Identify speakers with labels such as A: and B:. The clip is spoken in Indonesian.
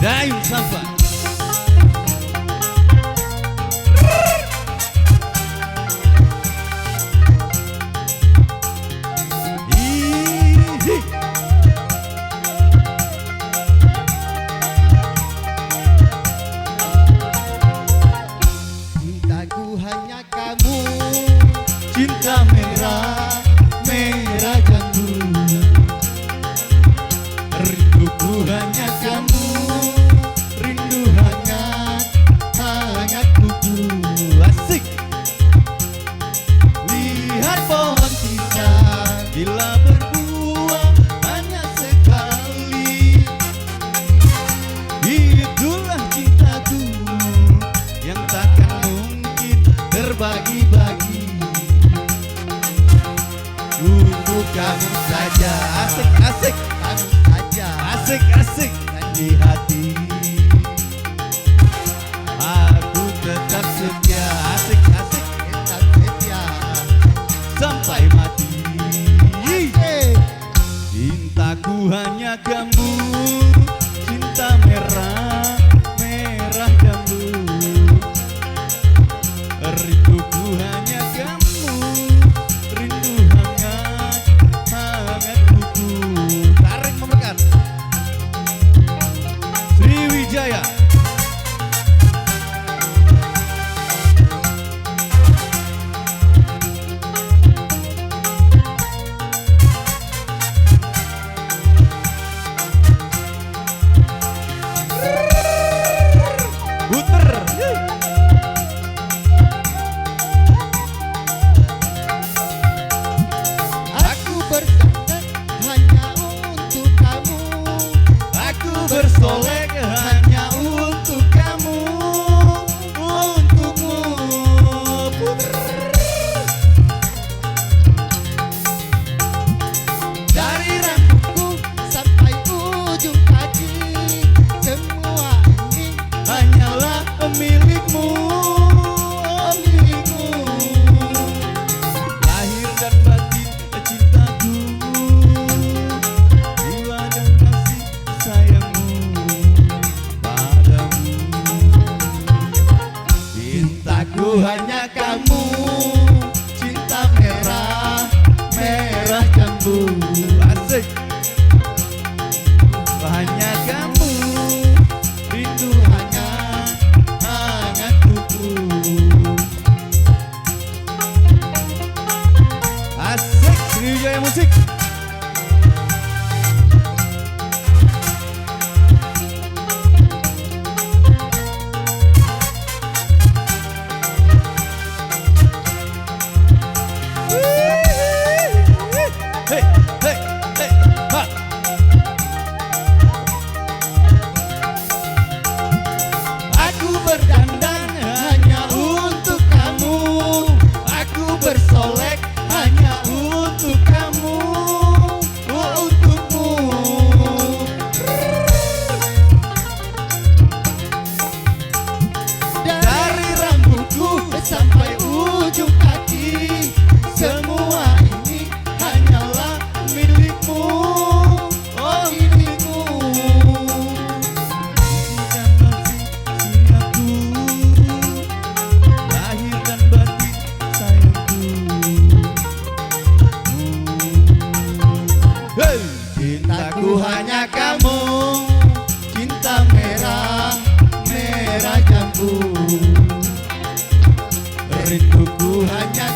A: Dayung Sampah.
B: Cintaku hanya kamu,
A: Cinta merah, merah jambu. Rinduku hanya kamu, rindu hangat, hangat kuku. Asik. Lihat pohon pisang, bila berbuah hanya sekali. Itulah cintaku yang takkan mungkin terbagi-bagi. Untuk kamu saja, asik-asik,
B: kamu saja
A: asik-asik dan di hati. Aku tetap setia, asik-asik
B: tetap setia
A: sampai mati. Cintaku hanya kamu, cinta merah, merah jambu. Rinduku hanya kamu, rindu hangat, hangat kuku. Tarik memekan Sriwijaya. Puter.
B: Aku bersantai hanya untuk kamu,
A: Aku bersolek hanya untuk kamu, untukmu.
B: dari rambutku sampai ujung kaki, semua ini
A: Hanyalah milikmu, oh milikmu. Lahir dan batin cintaku, jiwa dan kasih sayangmu padamu. Cintaku hanya kamu, cinta merah, merah jambu. Asik. Hanya kamu, rindu hangat, hangat kuku. Asik, Sriwijaya Musik. Hey, hey, hey, ha. Aku berdandan hanya untuk kamu, aku bersolek hanya untuk kamu, untukmu. Dari rambutku sampai ujung kaki, semua ini hanyalah milikmu, oh milikmu. Jika masih cintaku, lahir dan batin sayangku. Hey! Cintaku hanya kamu, cinta merah, merah jambu. Rinduku hanya